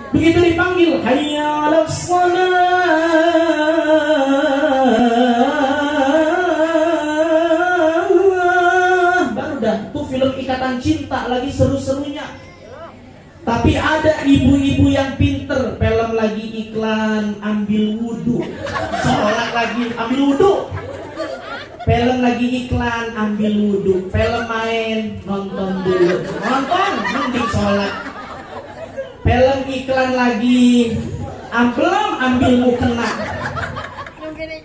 Begitu dipanggil hayya 'alas shalah, baru dah tuh film Ikatan Cinta lagi seru-serunya. Tapi ada ibu-ibu yang pinter, film lagi iklan ambil wudhu, sholat lagi ambil wudhu. Film lagi iklan ambil wudhu, film main nonton dulu, nonton mending sholat. Film iklan lagi belum ambil mukena,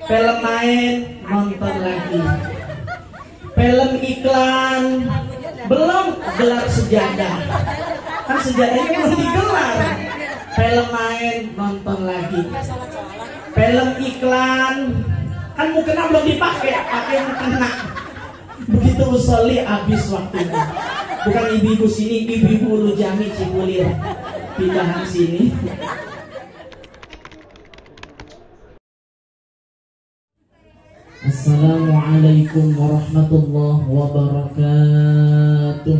film main nonton lagi. Film iklan belum gelar sejadah, kan sejadahnya belum digelar, film main nonton lagi. Film iklan kan mukena belum dipakai, pakai mukena. Begitu usolli habis waktunya. Bukan ibu-ibu sini, ibu-ibu Ulu Jami Cipulir pindahan sini. Assalamualaikum warahmatullahi wabarakatuh.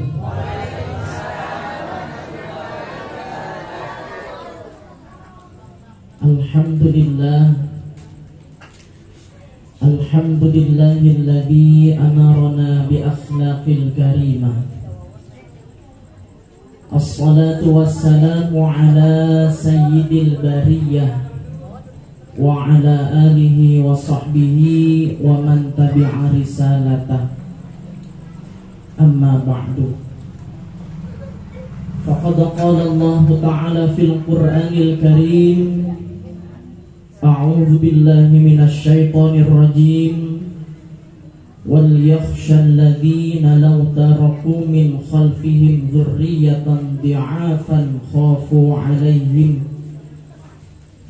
Alhamdulillahilladzi amarana bi akhlaqil karimah. Assalatu wassalamu ala sayyidil bariyah wa ala alihi wa sahbihi wa man tabi'a risalatah. Amma ba'du. Faqad qala Allah ta'ala fil Qur'anil Karim, a'udzu billahi minasy syaithanir rajim. وَلْيَخْشَى الَّذِينَ لَوْ تَرَكُوا مِنْ خَلْفِهِمْ ذُرِّيَّةً ضِعَافًا خَافُوا عَلَيْهِمْ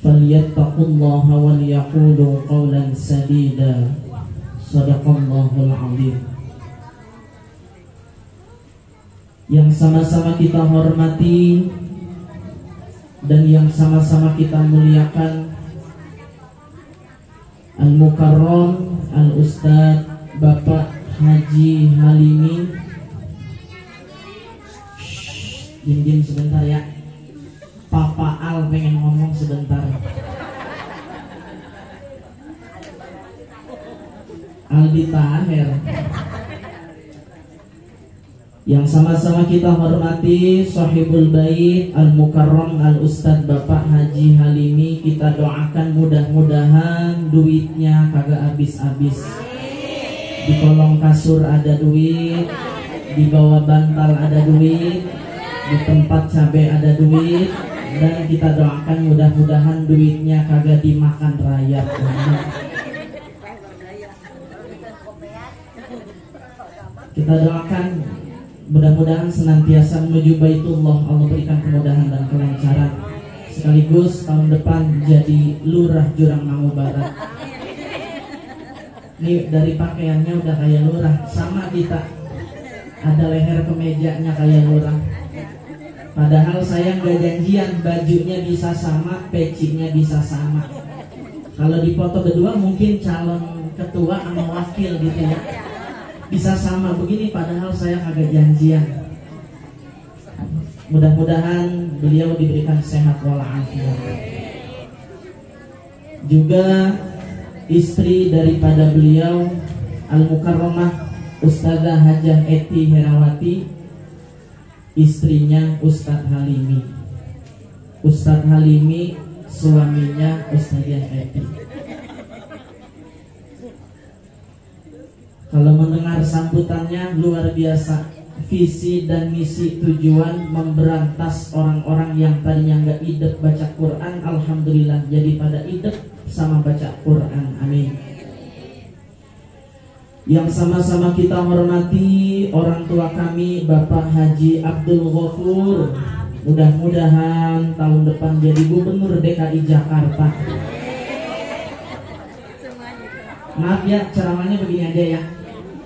فَلْيَتَّقُوا اللَّهَ وَلْيَقُولُوا قَوْلًا سَدِيدًا. Shadaqallahul azim. Yang sama-sama kita hormati dan yang sama-sama kita muliakan Al-Mukarram Al-Ustadz Bapak Haji Halimi. Diam sebentar ya, Papa Al pengen ngomong sebentar. Aldi Taher. Yang sama-sama kita hormati Sahibul Bait Al-Mukarram Al-Ustadz Bapak Haji Halimi. Kita doakan mudah-mudahan duitnya kagak habis-habis. Di kolong kasur ada duit, di bawah bantal ada duit, di tempat cabai ada duit, dan kita doakan mudah-mudahan duitnya kagak dimakan rayap. Kita doakan mudah-mudahan senantiasa menuju Baitullah, Allah berikan kemudahan dan kelancaran, sekaligus tahun depan jadi lurah Jurang Mangu Barat. Ini dari pakaiannya udah kayak lurah, sama kita ada leher kemejanya kayak lurah. Padahal saya nggak janjian, bajunya bisa sama, pecinya bisa sama. Kalau di foto kedua mungkin calon ketua sama wakil gitu ya, bisa sama begini, padahal saya kagak janjian. Mudah-mudahan beliau diberikan sehat walafiat. Juga istri daripada beliau Al-Mukarramah Ustazah Hajah Eti Herawati, istrinya Ustadz Halimi. Ustadz Halimi suaminya Ustazah Eti. Kalau mendengar sambutannya luar biasa. Visi dan misi tujuan memberantas orang-orang yang tadinya nggak idep baca Quran, alhamdulillah jadi pada idep sama baca Quran, amin. Yang sama-sama kita hormati orang tua kami Bapak Haji Abdul Ghafur, mudah-mudahan tahun depan jadi Gubernur DKI Jakarta. Maaf ya, ceramahnya begini aja ya,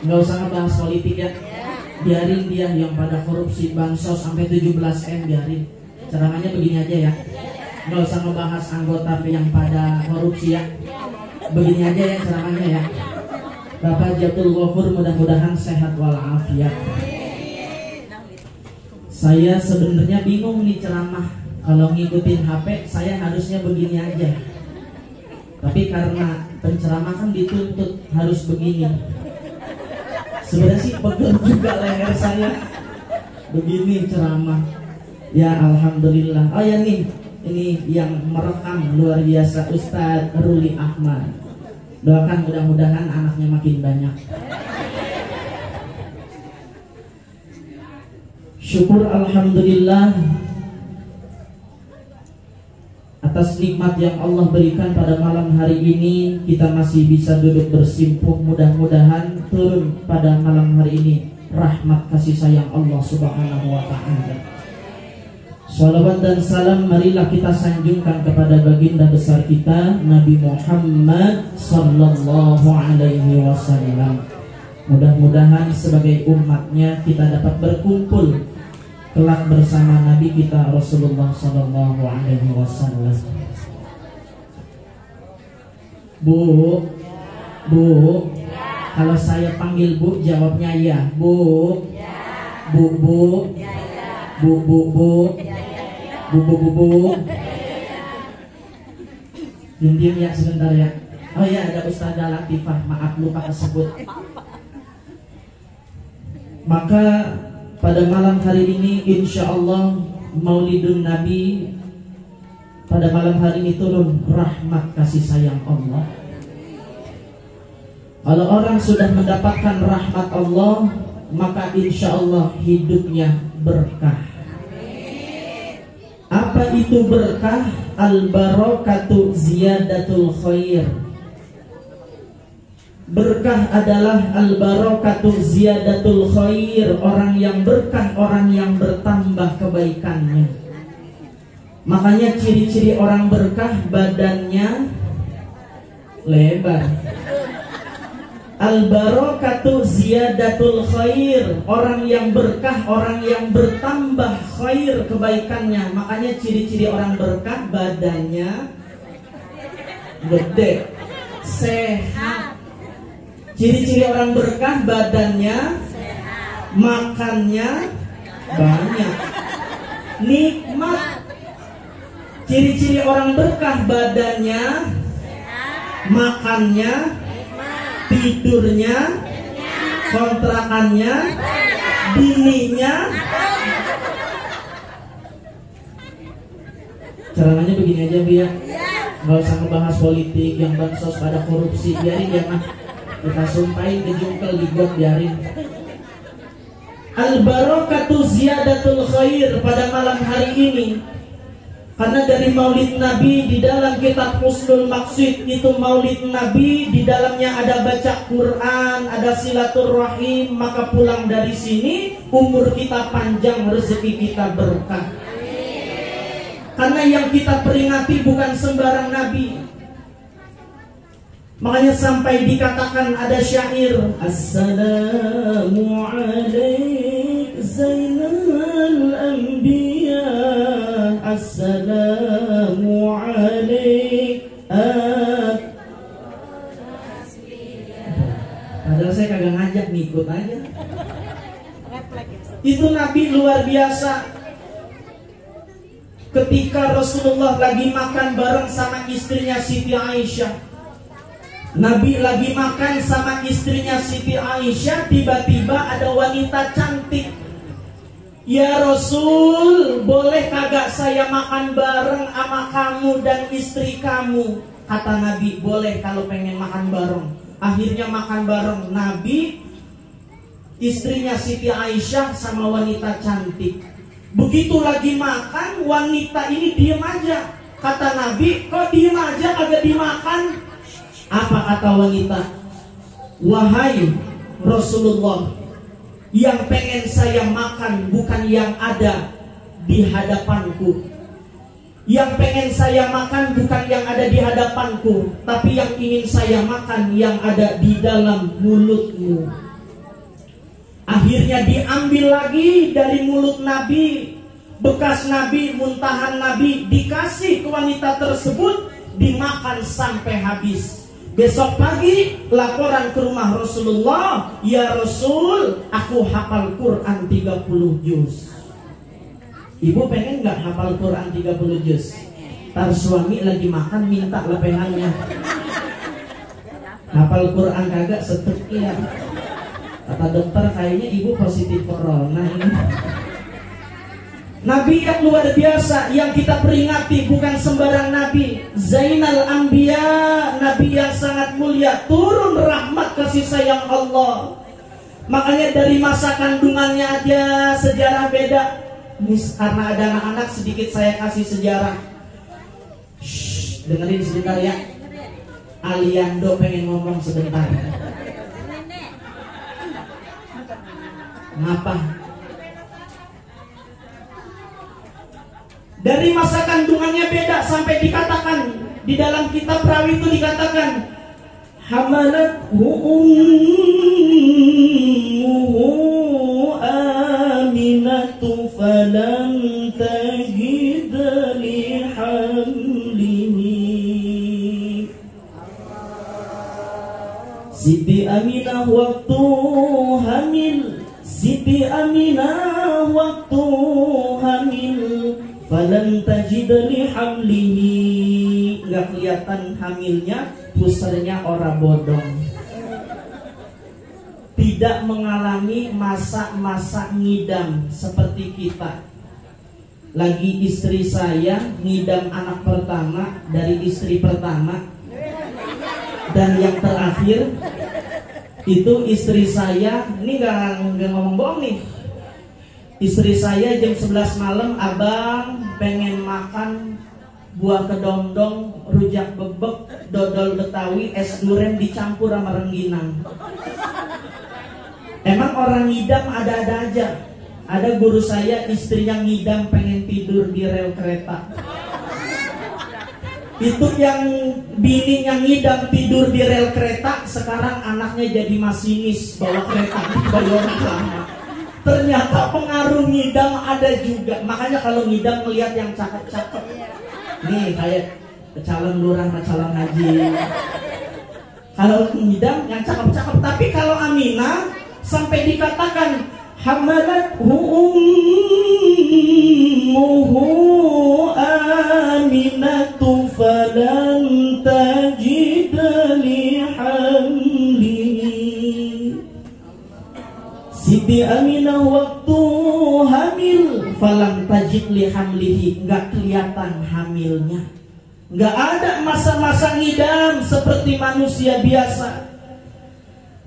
nggak usah ngebahas politik ya, biarin dia yang pada korupsi bansos sampai 17M, biarin. Ceramahnya begini aja ya, nggak usah ngebahas anggota yang pada korupsi ya, begini aja ya ceramahnya ya. Bapak Abdul Ghafur mudah-mudahan sehat walafiat. Saya sebenarnya bingung nih ceramah Kalau ngikutin HP saya harusnya begini aja. Tapi karena penceramah kan dituntut harus begini. Sebenarnya sih pegel juga leher saya. Begini ceramah. Ya alhamdulillah. Oh ya nih, ini yang merekam luar biasa Ustadz Ruli Ahmad. Doakan mudah-mudahan anaknya makin banyak. Syukur alhamdulillah atas nikmat yang Allah berikan pada malam hari ini. Kita masih bisa duduk bersimpuh. Mudah-mudahan turun pada malam hari ini rahmat kasih sayang Allah subhanahu wa ta'ala. Salawat dan salam marilah kita sanjungkan kepada baginda besar kita Nabi Muhammad sallallahu alaihi wasallam. Mudah-mudahan sebagai umatnya kita dapat berkumpul kelak bersama Nabi kita Rasulullah sallallahu alaihi wasallam. Bu, kalau saya panggil Bu jawabnya ya. Bu, Bu. Diam ya sebentar ya. Oh ya, ada Ustazah Latifah, maaf lupa tersebut. Maka pada malam hari ini insya Allah Maulidun Nabi, pada malam hari ini turun rahmat kasih sayang Allah. Kalau orang sudah mendapatkan rahmat Allah, maka insya Allah hidupnya berkah. Apa itu berkah? Al-barakatu ziyadatul khair. Berkah adalah al-barakatu ziyadatul khair. Orang yang berkah, orang yang bertambah kebaikannya. Makanya ciri-ciri orang berkah, badannya lebar. Al-barakatu ziyadatul khair. Orang yang berkah, orang yang bertambah khair kebaikannya. Makanya ciri-ciri orang berkah, badannya gede, sehat. Ciri-ciri orang berkah, badannya sehat, makannya banyak, nikmat. Ciri-ciri orang berkah, badannya sehat, makannya, tidurnya, kontrakannya, bininya. Ceramahnya begini aja Bu ya, nggak usah ngebahas politik, yang bansos pada korupsi, biarin ya mah. Kita sumpahin ke jungkel di got, biarin. Al-barakatu ziyadatul khair pada malam hari ini. Karena dari Maulid Nabi di dalam kitab Husnul Maqsid itu Maulid Nabi, di dalamnya ada baca Quran, ada silaturahim, maka pulang dari sini umur kita panjang, rezeki kita berkah. Karena yang kita peringati bukan sembarang Nabi. Makanya sampai dikatakan ada syair, Assalamu alaik Zainal Anbiya, Assalamu alaik. Padahal saya kagak ngajak, ngikut aja. Itu Nabi luar biasa. Ketika Rasulullah lagi makan bareng sama istrinya Siti Aisyah, Nabi lagi makan sama istrinya Siti Aisyah, tiba-tiba ada wanita cantik. Ya Rasul, boleh kagak saya makan bareng sama kamu dan istri kamu? Kata Nabi, boleh kalau pengen makan bareng. Akhirnya makan bareng Nabi, istrinya Siti Aisyah sama wanita cantik. Begitu lagi makan, wanita ini diem aja. Kata Nabi, kok diem aja kagak dimakan? Apa kata wanita? Wahai Rasulullah, yang pengen saya makan bukan yang ada di hadapanku. Yang pengen saya makan bukan yang ada di hadapanku, tapi yang ingin saya makan yang ada di dalam mulutmu. Akhirnya diambil lagi dari mulut Nabi, bekas Nabi, muntahan Nabi, dikasih ke wanita tersebut, dimakan sampai habis. Besok pagi laporan ke rumah Rasulullah, ya Rasul, aku hafal Quran 30 juz. Ibu pengen nggak hafal Quran 30 juz? Tar suami lagi makan minta lepengannya. Hafal Quran kagak setruknya. Kata dokter kayaknya ibu positif corona ini. Nabi yang luar biasa yang kita peringati bukan sembarang nabi. Zainal Anbiya, nabi yang sangat mulia, turun rahmat kasih sayang Allah. Makanya dari masa kandungannya aja sejarah beda. Ini karena ada anak-anak sedikit saya kasih sejarah. Shh, dengerin sebentar ya. Aliando pengen ngomong sebentar. Ngapa? Dari masa kandungannya beda sampai dikatakan di dalam kitab perawi itu dikatakan hamalathu ummuhu aminatu falam tajid li hamlihi. Siti Aminah waktu hamil, Siti Aminah waktu hamil, falam tajid li hamlihi, nggak kelihatan hamilnya, pusernya ora bodong. Tidak mengalami masa-masa ngidam seperti kita. Lagi istri saya ngidam anak pertama dari istri pertama, dan yang terakhir itu istri saya, ini nggak ngomong bohong nih. Istri saya jam 11 malam, abang pengen makan buah kedondong, rujak bebek, dodol betawi, es duren dicampur sama rengginang. Emang orang ngidam ada-ada aja. Ada guru saya istrinya ngidam pengen tidur di rel kereta. Itu yang bininya ngidam tidur di rel kereta, sekarang anaknya jadi masinis bawa kereta di Bayoran Lama. Ternyata pengaruh ngidam ada juga. Makanya kalau ngidam melihat yang cakep-cakep, nih kayak calon lurah, calon haji. Kalau ngidam yang cakep-cakep. Tapi kalau Aminah sampai dikatakan hamalathu ummuhu aminatu falam tajid li hamlihi. Siti Aminah waktu hamil, falam tajid li hamlihi, nggak kelihatan hamilnya. Nggak ada masa-masa ngidam seperti manusia biasa.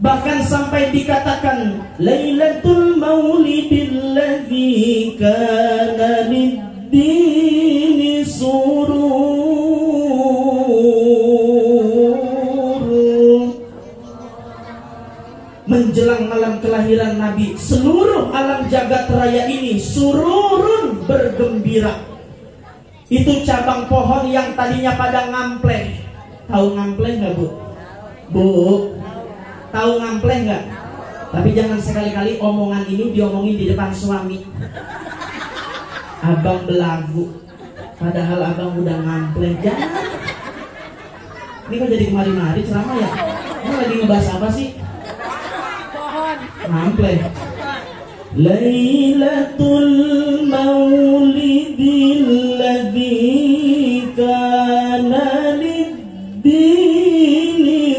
Bahkan sampai dikatakan Lailatul Maulidil ladzi kana lid-dini surur. Menjelang malam kelahiran Nabi, seluruh alam jagat raya ini sururun, bergembira. Itu cabang pohon yang tadinya pada ngampleh. Tahu ngampleh nggak, Bu? Bu, tahu ngampleh nggak? Tapi jangan sekali-kali omongan ini diomongin di depan suami. Abang belagu, padahal abang udah ngampleh. Jangan. Ini kok jadi kemari-mari ceramah ya? Ini lagi ngebahas apa sih? Pohon. Ngampleh. Lailatul Maulidil ladzi kana lid-dini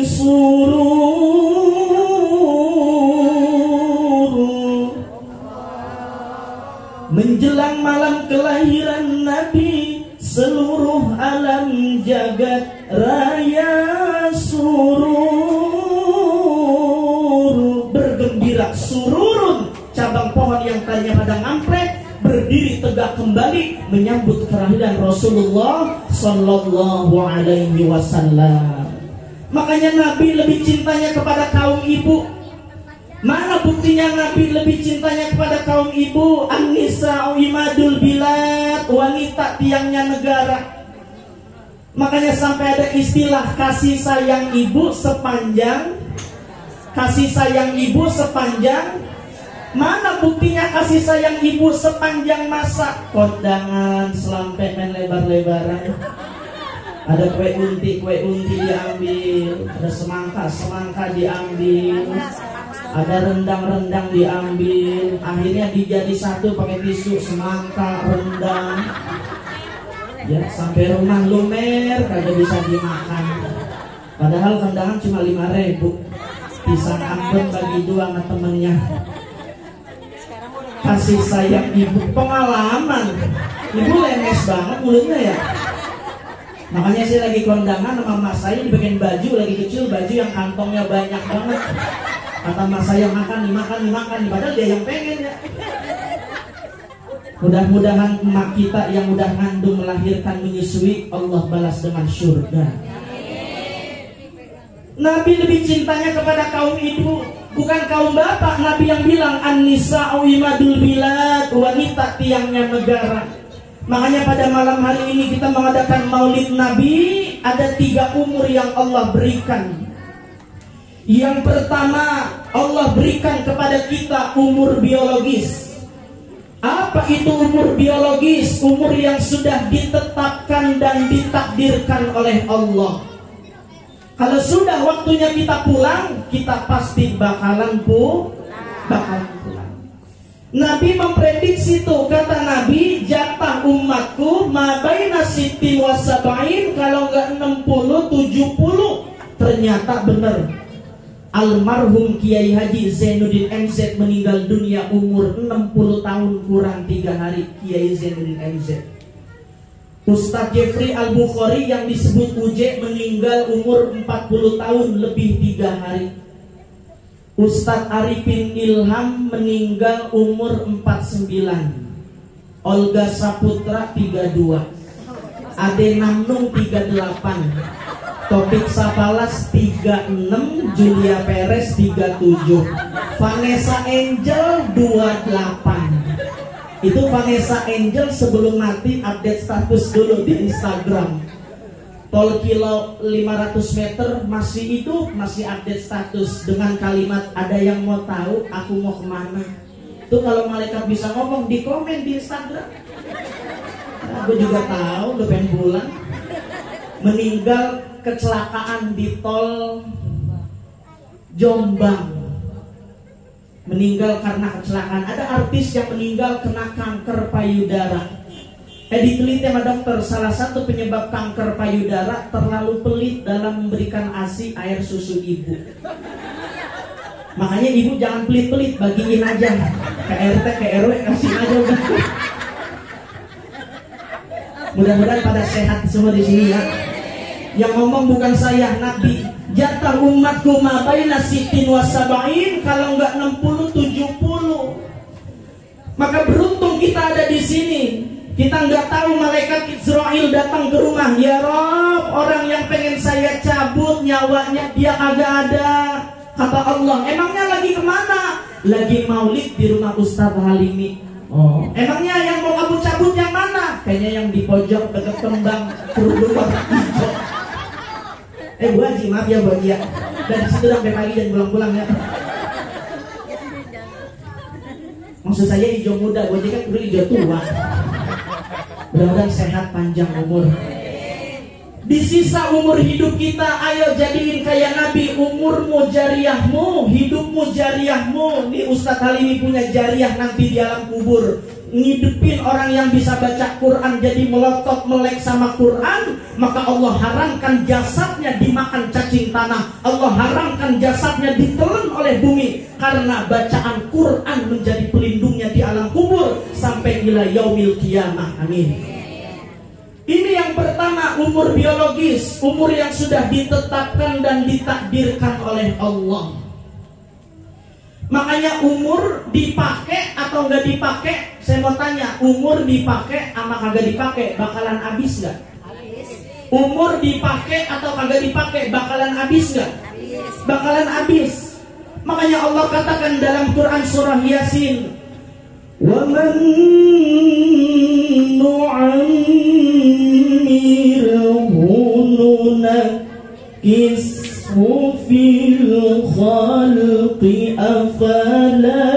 surur. Menjelang malam kelahiran Nabi, seluruh alam jagat raya surur, bergembira. Sururun, cabang pohon yang tadinya pada ngampleh berdiri tegak kembali menyambut kelahiran Rasulullah Sallallahu Alaihi Wasallam. Makanya Nabi lebih cintanya kepada kaum ibu. Mana buktinya Nabi lebih cintanya kepada kaum ibu? An-nisa'u imadul bilad, wanita tiangnya negara. Makanya sampai ada istilah kasih sayang ibu sepanjang, kasih sayang ibu sepanjang. Mana buktinya kasih sayang ibu sepanjang masa? Kondangan, selampe main lebar-lebaran. Ada kue unti diambil, ada semangka diambil. Ada rendang-rendang diambil, akhirnya dijadi satu pakai tisu, semangka, rendang. Ya, sampai rumah lumer kagak bisa dimakan. Padahal rendangan cuma 5.000. Pisang ambon bagi 2 sama temennya. Kasih sayang ibu, pengalaman. Ibu lemes banget mulutnya ya. Makanya saya lagi kondangan sama mas saya dibikin baju lagi kecil, baju yang kantongnya banyak banget. Kata mas saya makan, dimakan, padahal dia yang pengen ya. Mudah-mudahan emak kita yang udah ngandung, melahirkan, menyusui, Allah balas dengan surga. Nabi lebih cintanya kepada kaum ibu, bukan kaum bapak. Nabi yang bilang an-nisa'u imadul bilad, wanita tiangnya negara. Makanya pada malam hari ini kita mengadakan maulid Nabi. Ada 3 umur yang Allah berikan. Yang pertama, Allah berikan kepada kita umur biologis. Apa itu umur biologis? Umur yang sudah ditetapkan dan ditakdirkan oleh Allah. Kalau sudah waktunya kita pulang, kita pasti bakalan pulang. Nabi memprediksi itu, kata Nabi, jatah umatku ma baina sittin wa sab'in, kalau enggak 60 70. Ternyata benar. Almarhum Kiai Haji Zainuddin MZ meninggal dunia umur 60 tahun kurang 3 hari. Kiai Zainuddin MZ. Ustadz Jeffrey Al-Bukhari yang disebut UJ meninggal umur 40 tahun lebih 3 hari. Ustadz Arifin Ilham meninggal umur 49. Olga Saputra 32. Ade Namnung 38. Topik Sapalas 36, Julia Perez 37, Vanessa Angel 28. Itu Vanessa Angel sebelum mati update status dulu di Instagram. Tol kilo 500 meter masih update status dengan kalimat ada yang mau tahu aku mau kemana. Itu kalau malaikat bisa ngomong di komen di Instagram. Aku juga tahu udah pengen pulang. Meninggal kecelakaan di tol Jombang. Meninggal karena kecelakaan. Ada artis yang meninggal kena kanker payudara. Diteliti sama dokter, salah satu penyebab kanker payudara terlalu pelit dalam memberikan ASI air susu ibu. Makanya ibu jangan pelit-pelit, bagiin aja ke RT, ke RW, kasih aja udah. Mudah-mudahan pada sehat semua di sini ya. Yang ngomong bukan saya, Nabi. Jatah umatku ma baina sittin wa sab'in, kalau enggak 60 70. Maka beruntung kita ada di sini. Kita enggak tahu malaikat Israel datang ke rumah. Ya Rob, orang yang pengen saya cabut nyawanya dia kagak ada. Kata Allah, emangnya lagi kemana? Lagi maulid di rumah Ustadz Halimi. Oh, emangnya yang mau kamu cabut yang mana? Kayaknya yang di pojok dekat kembang kerudung warna hijau. Bu Haji, maaf ya Bu Haji ya. Dari situ sampai pagi dan pulang-pulang ya. Maksud saya hijau muda, Bu Haji kan udah hijau tua. Mudah-mudahan sehat panjang umur. Di sisa umur hidup kita, ayo jadiin kayak Nabi. Umurmu jariahmu, hidupmu jariahmu. Nih Ustadz Halimi punya jariah nanti di alam kubur. Ngidupin orang yang bisa baca Quran jadi melotot melek sama Quran. Maka Allah haramkan jasadnya dimakan cacing tanah. Allah haramkan jasadnya ditelan oleh bumi. Karena bacaan Quran menjadi pelindungnya di alam kubur sampai ila yaumil qiyamah. Amin. Ini yang pertama, umur biologis. Umur yang sudah ditetapkan dan ditakdirkan oleh Allah. Makanya umur dipakai atau nggak dipakai, saya mau tanya, umur dipakai sama kagak dipakai bakalan habis nggak? Umur dipakai atau kagak dipakai bakalan habis nggak? Bakalan habis. Makanya Allah katakan dalam Quran surah Yasin, wa man nu'ammirhu nunakkis fil khalqi afala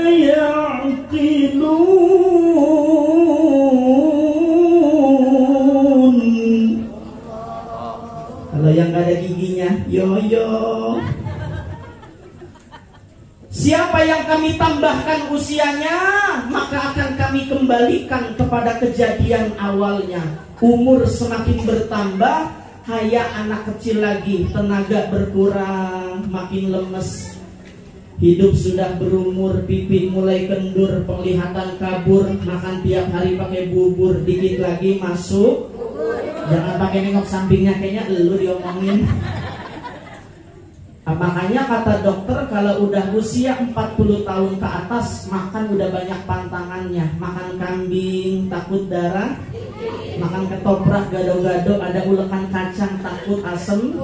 ya'qilun. Kalau yang gak ada giginya, yoyo. Siapa yang kami tambahkan usianya, maka akan kami kembalikan kepada kejadian awalnya. Umur semakin bertambah, kayak anak kecil lagi, tenaga berkurang, makin lemes. Hidup sudah berumur, pipi mulai kendur, penglihatan kabur, makan tiap hari pakai bubur, dikit lagi masuk. Jangan pakai nengok sampingnya, kayaknya elu diomongin. Makanya kata dokter, kalau udah usia 40 tahun ke atas, makan udah banyak pantangannya. Makan kambing takut darah, makan ketoprak gado-gado ada ulekan kacang takut asem,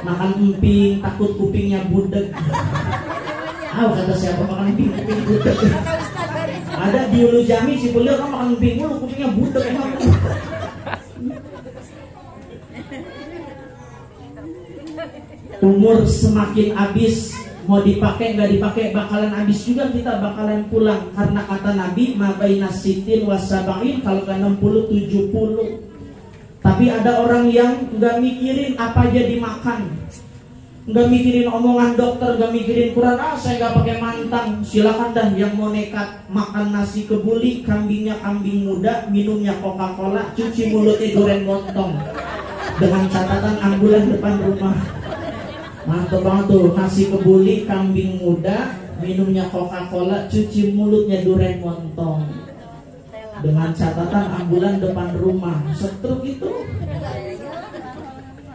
makan emping takut kupingnya budek. Kata siapa makan emping kuping budek? Ada di Ulu Jami si beliau kan makan emping mulu kupingnya budek emang. Umur semakin habis, mau dipakai nggak dipakai bakalan habis juga, kita bakalan pulang. Karena kata Nabi, mabaina sitin wasabain, kalau ke 60 70. Tapi ada orang yang nggak mikirin apa aja dimakan, nggak mikirin omongan dokter, nggak mikirin Quran. Saya nggak pakai mantan. Silakan dah yang mau nekat makan nasi kebuli, kambingnya kambing muda, minumnya Coca-Cola, cuci mulutnya goreng montong, dengan catatan ambulan depan rumah. Mantap banget tuh, nasi kebuli, kambing muda, minumnya Coca-Cola, cuci mulutnya durian montong, dengan catatan ambulan depan rumah. Setruk itu.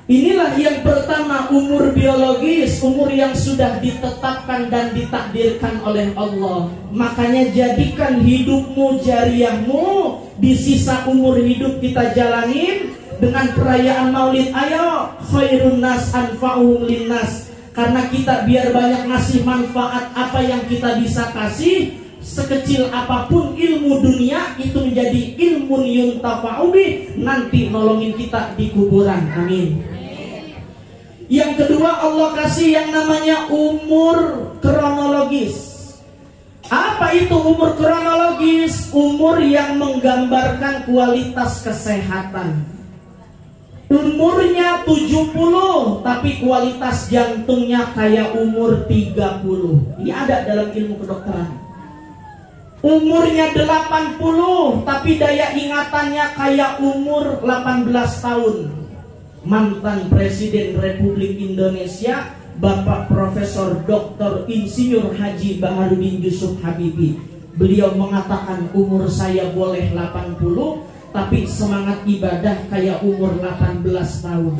Inilah yang pertama, umur biologis, umur yang sudah ditetapkan dan ditakdirkan oleh Allah. Makanya jadikan hidupmu, jariahmu, di sisa umur hidup kita jalanin dengan perayaan Maulid. Ayo, khairun nas anfa'uhum linnas. Karena kita biar banyak ngasih manfaat, apa yang kita bisa kasih, sekecil apapun ilmu dunia itu menjadi ilmu yuntafa'u bih, nanti nolongin kita di kuburan. Amin. Yang kedua, Allah kasih yang namanya umur kronologis. Apa itu umur kronologis? Umur yang menggambarkan kualitas kesehatan. Umurnya 70 tapi kualitas jantungnya kayak umur 30. Ini ada dalam ilmu kedokteran. Umurnya 80 tapi daya ingatannya kayak umur 18 tahun. Mantan Presiden Republik Indonesia Bapak Profesor Dr. Insinyur Haji Baharudin Yusuf Habibie. Beliau mengatakan umur saya boleh 80 tapi semangat ibadah kayak umur 18 tahun.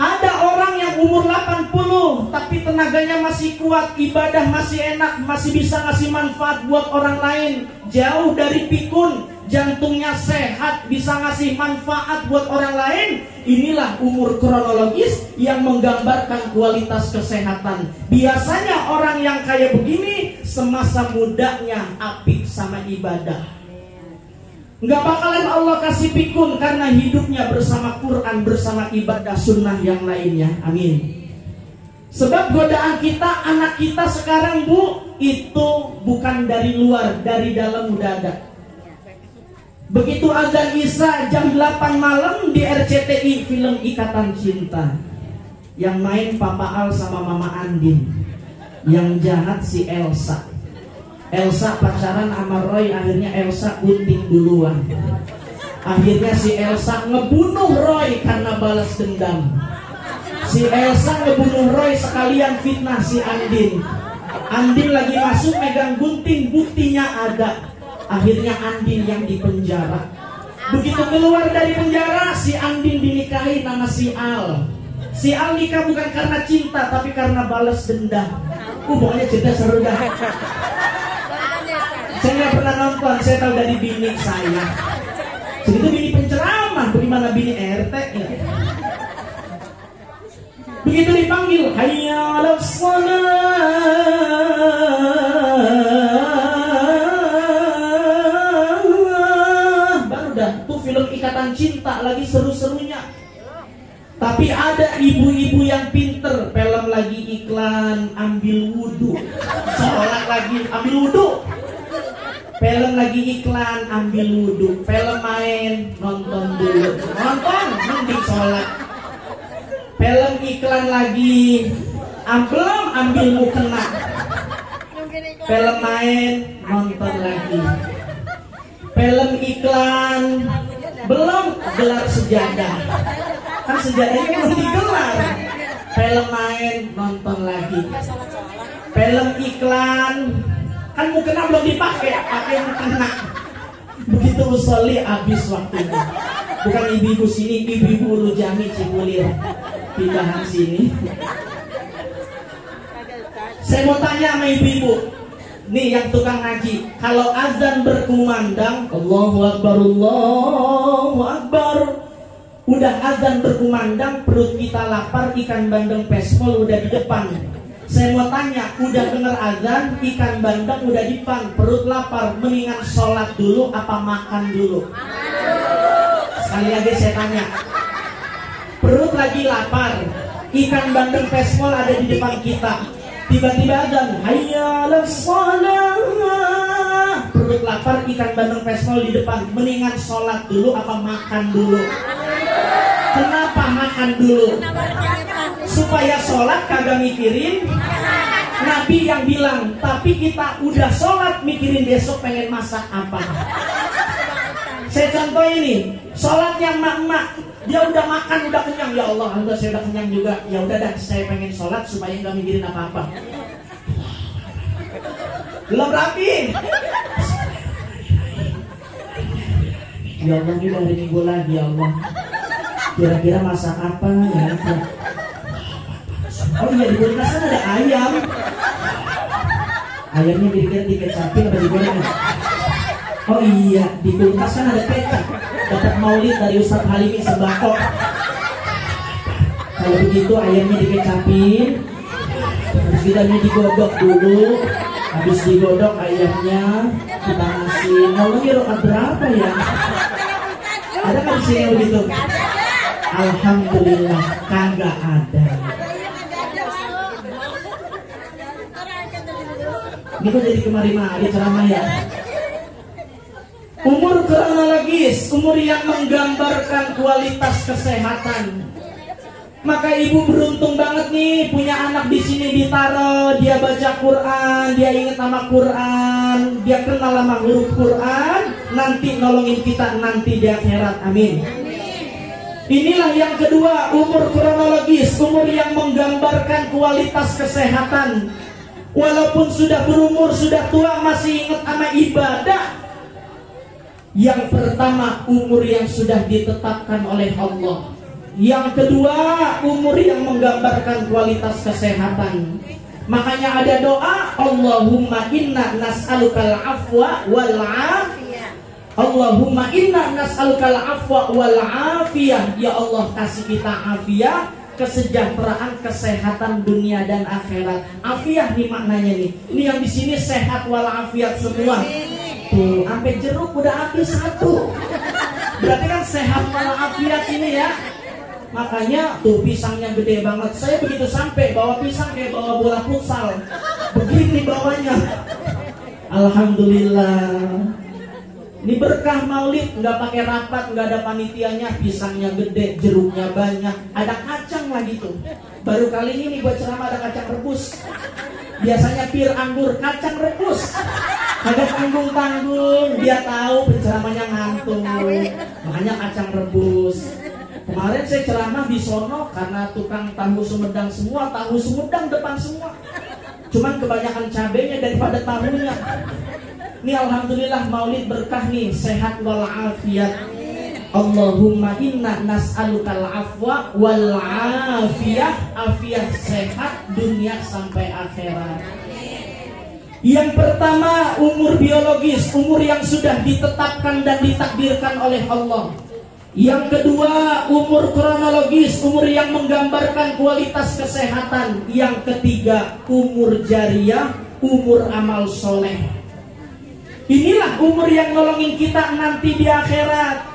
Ada orang yang umur 80 tapi tenaganya masih kuat, ibadah masih enak, masih bisa ngasih manfaat buat orang lain, jauh dari pikun, jantungnya sehat, bisa ngasih manfaat buat orang lain. Inilah umur kronologis yang menggambarkan kualitas kesehatan. Biasanya orang yang kayak begini semasa mudanya apik sama ibadah. Nggak bakalan Allah kasih pikun karena hidupnya bersama Quran, bersama ibadah sunnah yang lainnya. Amin. Sebab godaan kita, anak kita sekarang Bu, itu bukan dari luar, dari dalam udah ada. Begitu azan Isya jam 8 malam di RCTI film Ikatan Cinta, yang main Papa Al sama Mama Andin, yang jahat si Elsa. Elsa pacaran sama Roy, akhirnya Elsa gunting duluan. Akhirnya si Elsa ngebunuh Roy karena balas dendam. Si Elsa ngebunuh Roy sekalian fitnah si Andin. Andin lagi masuk megang gunting, buktinya ada. Akhirnya Andin yang dipenjara. Begitu keluar dari penjara, si Andin dinikahi nama si Al. Si Al nikah bukan karena cinta, tapi karena balas dendam. Pokoknya cerita seru dah. Saya nggak pernah nonton, saya tahu dari bini saya. Begitu bini penceramah, bagaimana bini RT ya. Begitu dipanggil, hayya 'alas shalah, baru dah tuh film Ikatan Cinta lagi seru-serunya. Tapi ada ibu-ibu yang pinter, film lagi iklan ambil wudhu, sholat lagi ambil wudhu. Film lagi iklan ambil wudhu, film main nonton dulu, nonton mending sholat. Film iklan lagi belum ambil mukena, Film main, nonton lagi. Film iklan, belum gelar sejadah. Kan sejadahnya belum digelar. Film main, nonton lagi. Film iklan, kan mukena belum dipakai, pakai mukena. Begitu usolli habis waktunya. Bukan ibu-ibu sini, ibu-ibu Ulu Jami Cipulir pindahan sini. Saya mau tanya sama ibu-ibu, nih yang tukang ngaji, kalau azan berkumandang, Allahu Akbar, Allahu Akbar, udah azan berkumandang, perut kita lapar, ikan bandeng pespol udah di depan. Saya mau tanya, udah denger azan, ikan bandeng udah di depan, perut lapar, mendingan sholat dulu apa makan dulu? Sekali lagi saya tanya, perut lagi lapar, ikan bandeng pespol ada di depan kita, tiba-tiba azan, hayya 'alas shalah, perut lapar, ikan bandeng pespol di depan, mendingan sholat dulu apa makan dulu? Kenapa makan dulu? Supaya sholat kagak mikirin. Nabi yang bilang, tapi kita udah sholat mikirin besok pengen masak apa. Saya contoh ini, sholatnya emak-emak, dia udah makan, udah kenyang, ya Allah, alhamdulillah saya udah kenyang juga. Ya udah dah, saya pengen sholat supaya nggak mikirin apa-apa. Belum rapi. Ya Allah, ini hari Minggu lagi, ya Allah. Kira-kira masak apa ya? Oh iya, di kulkas kan ada ayam. Ayamnya kira-kira dikecapin atau digoreng? Oh iya, di kulkas kan ada kecap. Dapat maulid dari Ustadz Halimi sembako. Kalau begitu ayamnya dikecapin, terus kita digodok dulu. Habis digodok ayamnya kita ngasih. Mau lagi rokat berapa ya? Ada kan di sini begitu? Alhamdulillah kagak ada. Ini kok jadi kemari-mari ceramah ya. Umur kronologis, umur yang menggambarkan kualitas kesehatan. Maka ibu beruntung banget nih punya anak di sini ditaruh, dia baca Quran, dia ingat nama Quran, dia kenal sama huruf Quran, nanti nolongin kita nanti di akhirat. Amin. Inilah yang kedua, umur kronologis, umur yang menggambarkan kualitas kesehatan. Walaupun sudah berumur, sudah tua, masih ingat sama ibadah. Yang pertama, umur yang sudah ditetapkan oleh Allah. Yang kedua, umur yang menggambarkan kualitas kesehatan. Makanya ada doa, Allahumma inna nas'alukal afwa wal afiyah. Allahumma inna nas'alukal afwa wal afiyah. Ya Allah, kasih kita afiat, kesejahteraan, kesehatan dunia dan akhirat. Afiat nih maknanya nih. Ini yang di sini sehat walafiat semua. Tuh, sampai jeruk udah habis satu. Berarti kan sehat walafiat ini ya. Makanya tuh pisangnya gede banget. Saya begitu sampai bawa pisang kayak bawa bola futsal. Begini bawanya. Alhamdulillah. Ini berkah maulid, nggak pakai rapat, nggak ada panitianya, pisangnya gede, jeruknya banyak, ada kacang lagi tuh. Baru kali ini buat ceramah ada kacang rebus. Biasanya pir anggur, kacang rebus. Kagak tanggung-tanggung, dia tahu penceramahnya ngantuk. Makanya kacang rebus. Kemarin saya ceramah di sono karena tukang tahu Sumedang semua, tahu Sumedang depan semua. Cuman kebanyakan cabenya daripada tahunya. Ini alhamdulillah maulid berkah nih, sehat walafiat. Allahumma inna nas'alukal afwa wal afiyah, afiat sehat dunia sampai akhirat. Yang pertama, umur biologis, umur yang sudah ditetapkan dan ditakdirkan oleh Allah. Yang kedua, umur kronologis, umur yang menggambarkan kualitas kesehatan. Yang ketiga, umur jariah, umur amal soleh. Inilah umur yang nolongin kita nanti di akhirat.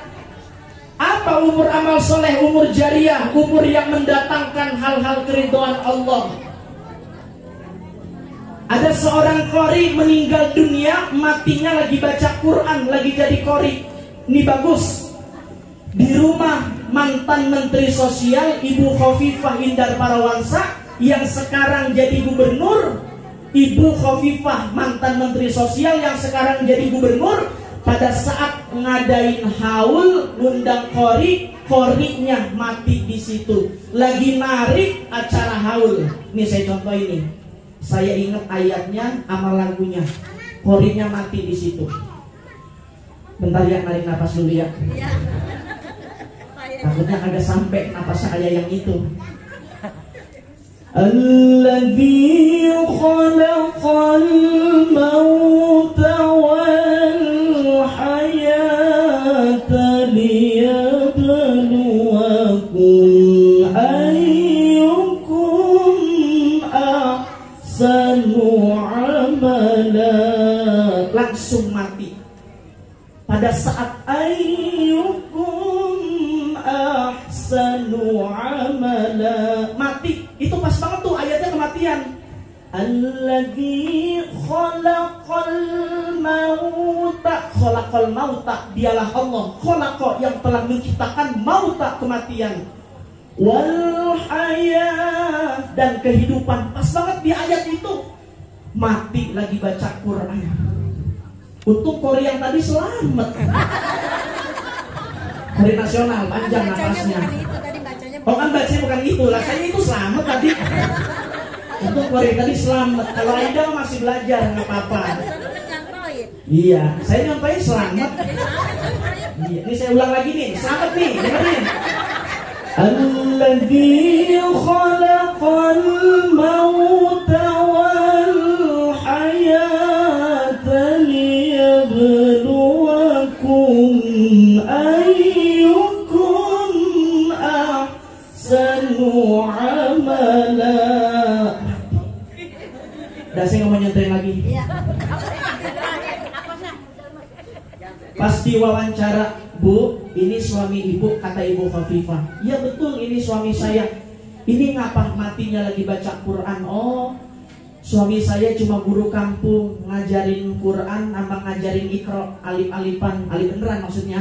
Apa umur amal soleh, umur jariah, umur yang mendatangkan hal-hal keridhaan Allah. Ada seorang qori meninggal dunia, matinya lagi baca Quran, lagi jadi qori. Ini bagus. Di rumah mantan Menteri Sosial Ibu Khofifah Indar Parawansa yang sekarang jadi gubernur, Ibu Khofifah, mantan Menteri Sosial yang sekarang jadi gubernur, pada saat ngadain haul, ngundang korinya mati di situ. Lagi narik acara haul. Nih saya contoh ini. Saya ingat ayatnya sama lagunya. Korinya mati di situ. Bentar ya, narik napas dulu ya. Takutnya agak sampai napas saya yang itu. Alladzi khalaqal mauta wal hayata liyabluwakum ayyukum ahsanu amala. Langsung mati. Pada saat ayyukum ahsanu amala, mati. Itu pas banget tuh ayatnya kematian. Alladzi khalaqal mauta, dialah Allah, khalaqa yang telah menciptakan mauta, kematian, wal hayah, dan kehidupan. Pas banget di ayat itu. Mati lagi baca Quran. Untuk kori yang tadi selamat. Kori nasional panjang napasnya. Oh kan bacanya bukan itu lah, saya itu selamat tadi. Untuk kori tadi selamat. Kalau Aida masih belajar nggak apa-apa. Iya, saya nyontohin selamat. Iya, ini saya ulang lagi nih, selamat nih, dengerin. Alladzi khalaqal mauta wal hayata liyabluwakum ayyukum ahsanu amala. Dah saya nggak mau nyentuhin lagi. Pas diwawancara, Bu, ini suami ibu, kata Ibu Khofifah. Iya betul, ini suami saya. Ini ngapa matinya lagi baca Quran? Oh, suami saya cuma guru kampung, ngajarin Quran, sama ngajarin Iqra, alif-alifan, alif beneran maksudnya,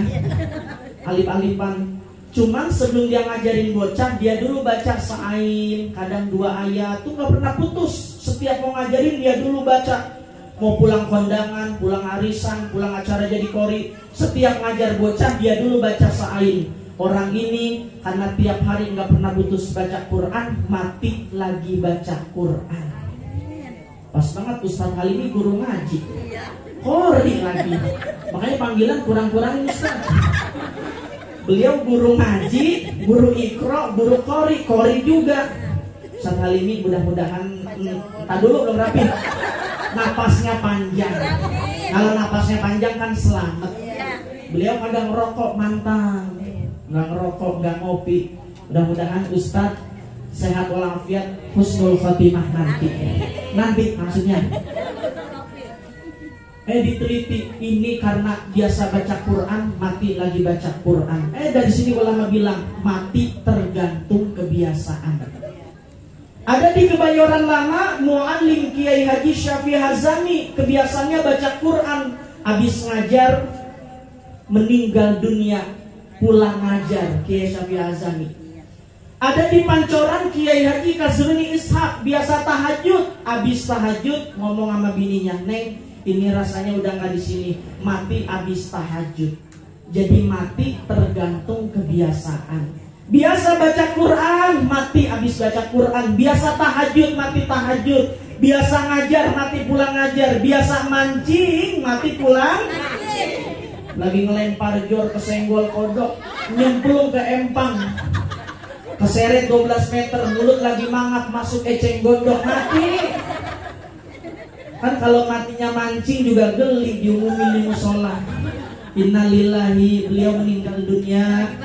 alif-alifan. Cuman sebelum dia ngajarin bocah, dia dulu baca sa'ain, kadang 2 ayat, tuh gak pernah putus. Setiap mau ngajarin dia dulu baca. Mau pulang kondangan, pulang arisan, pulang acara jadi kori, setiap ngajar bocah dia dulu baca sa'ain. Orang ini karena tiap hari nggak pernah putus baca Quran, mati lagi baca Quran. Pas banget Ustaz kali ini guru ngaji, kori lagi. Makanya panggilan kurang-kurangin Ustaz. Beliau guru ngaji, guru Iqra, guru kori juga. Ustaz kali ini mudah-mudahan, tak dulu belum rapi. Napasnya panjang. Kalau napasnya panjang kan selamat. Beliau kagak ngerokok, mantang. Nggak ngerokok, nggak ngopi. Mudah-mudahan Ustadz sehat walafiat, husnul khotimah nanti maksudnya. Diteliti, ini karena biasa baca Quran, mati lagi baca Quran. Dari sini ulama bilang mati tergantung kebiasaan. Ada di Kebayoran Lama, muallim Kiai Haji Syafi'i Hazami, kebiasaannya baca Quran. Habis ngajar, meninggal dunia, pulang ngajar Kiai Syafi'i Hazami. Ada di Pancoran Kiai Haji Kazruni Ishak, biasa tahajud. Habis tahajud ngomong sama bininya, Neng, ini rasanya udah nggak di sini, mati habis tahajud. Jadi mati tergantung kebiasaan. Biasa baca Quran, mati habis baca Quran. Biasa tahajud, mati tahajud. Biasa ngajar, mati pulang ngajar. Biasa mancing, mati pulang mancing. Lagi ngelempar jor, kesenggol kodok, nyemplung ke empang, keseret 12 meter, mulut lagi mangap, masuk eceng gondok, mati. Kan kalau matinya mancing juga geli, diumumin di musola. Innalillahi, beliau meninggal dunia.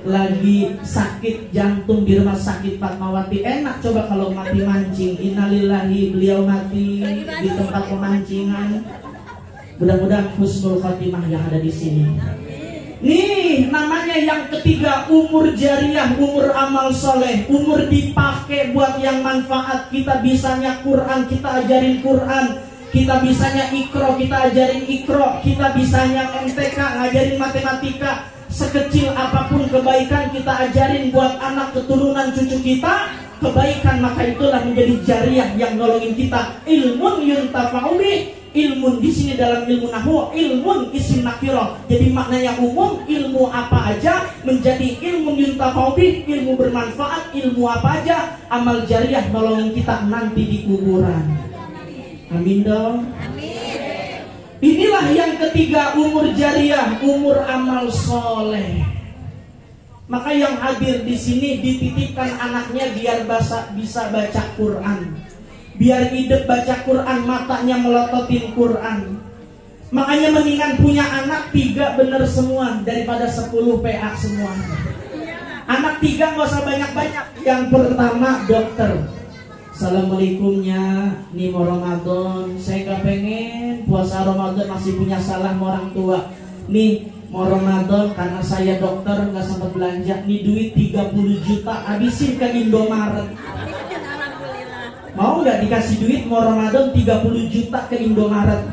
Lagi sakit jantung di rumah sakit Fatmawati. Enak coba kalau mati mancing. Innalillahi, beliau mati di tempat pemancingan. Mudah-mudahan husnul khotimah yang ada di sini. Nih namanya yang ketiga, umur jariah, umur amal soleh, umur dipakai buat yang manfaat. Kita bisanya Quran, kita ajarin Quran. Kita bisanya Iqra, kita ajarin Iqra. Kita bisanya MTK, ngajarin matematika. Sekecil apapun kebaikan kita ajarin buat anak keturunan cucu kita. kebaikan, maka itulah menjadi jariah yang nolongin kita. Ilmun yuntafa'u bih, ilmun di sini dalam ilmu nahwu, ilmun isim nakirah. Jadi maknanya umum, ilmu apa aja menjadi ilmu yuntafa'u bih, ilmu bermanfaat, ilmu apa aja, amal jariah nolongin kita nanti di kuburan. Amin dong. Amin. Inilah yang ketiga, umur jariah, umur amal soleh. Maka yang hadir di sini dititipkan anaknya biar bisa baca Quran, biar hidup baca Quran, matanya melototin Quran. Makanya mendingan punya anak 3 bener semua daripada 10 PA semua. Anak 3 nggak usah banyak-banyak. Yang pertama dokter. Assalamualaikumnya, nih mau Ramadan, saya gak pengen puasa Ramadan masih punya salah sama orang tua. Nih mau Ramadan karena saya dokter nggak sempat belanja, nih duit 30 juta habisin ke Indomaret. Mau nggak dikasih duit mau Ramadan 30 juta ke Indomaret?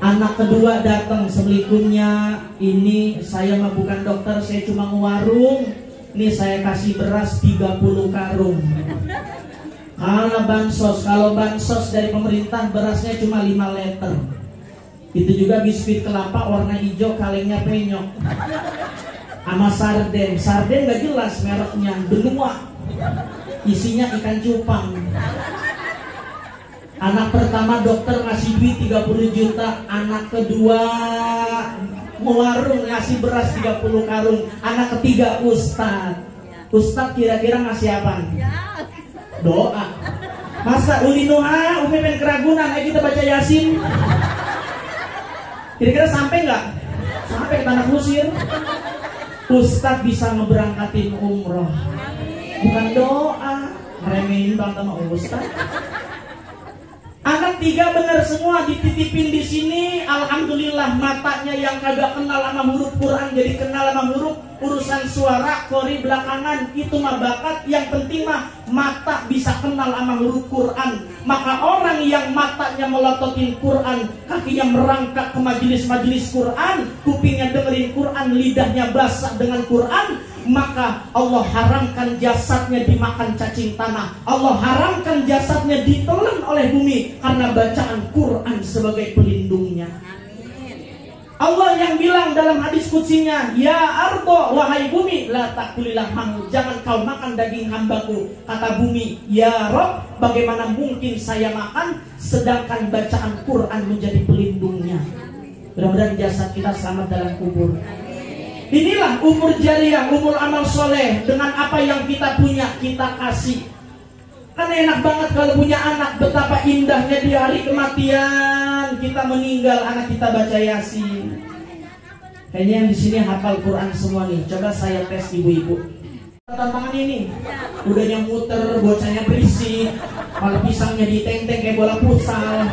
Anak kedua datang, assalamualaikumnya, ini saya mah bukan dokter, saya cuma ngewarung, nih saya kasih beras 30 karung. Kalau bansos dari pemerintah berasnya cuma 5 liter. Itu juga biskuit kelapa warna hijau, kalengnya penyok. Sama sarden gak jelas mereknya, benua. Isinya ikan cupang. Anak pertama dokter ngasih duit 30 juta. Anak kedua mewarung ngasih beras 30 karung. Anak ketiga ustad kira-kira ngasih apa? Doa. Masa ulinuha umi pen keragunan, ayo kita baca Yasin. Kira-kira sampai nggak? Sampai ke tanah kusir. Ustadz bisa ngeberangkatin umroh. Bukan doa. Ngeremehin bang sama ustadz. Anak 3 benar semua dititipin di sini. Alhamdulillah matanya yang kagak kenal sama huruf Quran jadi kenal sama huruf. Urusan suara kori belakangan itu mah bakat. Yang penting mah mata bisa kenal sama huruf Quran. Maka orang yang matanya melototin Quran, kakinya merangkak ke majelis-majelis Quran, kupingnya dengerin Quran, lidahnya basah dengan Quran, maka Allah haramkan jasadnya dimakan cacing tanah. Allah haramkan jasadnya ditelan oleh bumi karena bacaan Quran sebagai pelindungnya. Allah yang bilang dalam hadis qudsinya, ya ardo, wahai bumi, la takulilah hang, jangan kau makan daging hambaku. Kata bumi, ya Rob, bagaimana mungkin saya makan sedangkan bacaan Quran menjadi pelindungnya. Mudah-mudahan jasad kita selamat dalam kubur. Inilah umur jariah, umur amal soleh. Dengan apa yang kita punya, kita kasih. Kan enak banget kalau punya anak. Betapa indahnya di hari kematian kita meninggal, anak kita baca Yasin. Kayaknya yang di sini hafal Quran semua nih. Coba saya tes ibu-ibu. Tantangan ini udah yang muter, bocahnya berisik, malah pisangnya diteng-teng kayak bola futsal.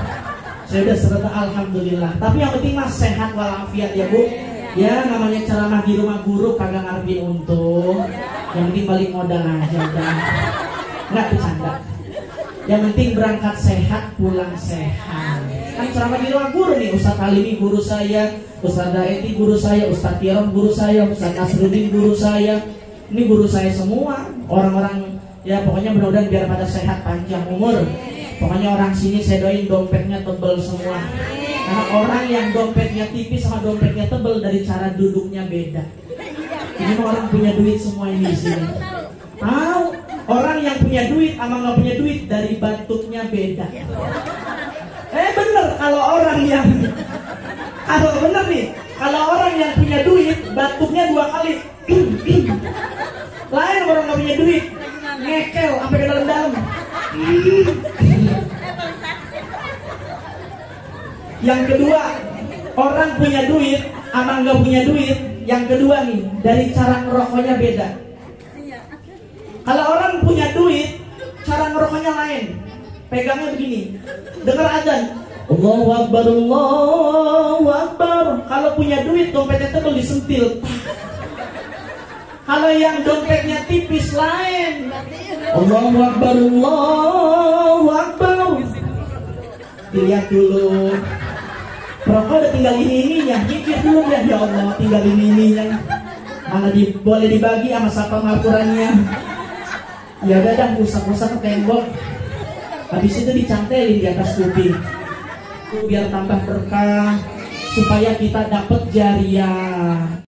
Saya udah serta alhamdulillah. Tapi yang penting mas sehat walafiat ya bu. Ya namanya ceramah di rumah guru kagak ngarepin untung. Yang penting balik modal aja udah. Nggak bercanda. Yang penting berangkat sehat, pulang sehat. Kan ceramah di rumah guru nih. Ustadz Halimi guru saya, Ustadz Daeti guru saya, Ustadz Kiram guru saya, Ustadz Nasruddin guru saya. Ini guru saya semua. Orang-orang ya pokoknya mudah-mudahan biar pada sehat panjang umur. Pokoknya orang sini saya doain dompetnya tebel semua. Karena orang yang dompetnya tipis sama dompetnya tebel dari cara duduknya beda. Ini orang punya duit semua ini di sini. Tahu? Orang yang punya duit sama nggak punya duit dari batuknya beda. Bener kalau orang yang bener nih, kalau orang yang punya duit batuknya 2 kali. Lain orang nggak punya duit, ngekel sampai ke dalam-dalam. Yang kedua, orang punya duit sama nggak punya duit. Yang kedua nih, dari cara ngerokoknya beda. Kalau orang punya duit, cara ngerokoknya lain. Pegangnya begini, dengar azan, Allahu Akbar, Allahu Akbar. Kalau punya duit, dompetnya tebel disentil. Kalau yang dompetnya tipis lain, Allahu Akbar, Allahu Akbar. Dilihat dulu. Rokok udah tinggal ini-ininya, mikir dulu ya Allah, tinggal ini-ininya. Mana boleh dibagi sama satpam Al-Qurannya. Ya udah dah, usap-usap ke tembok. Habis itu dicantelin di atas kuping. Biar tambah berkah, supaya kita dapat jariah.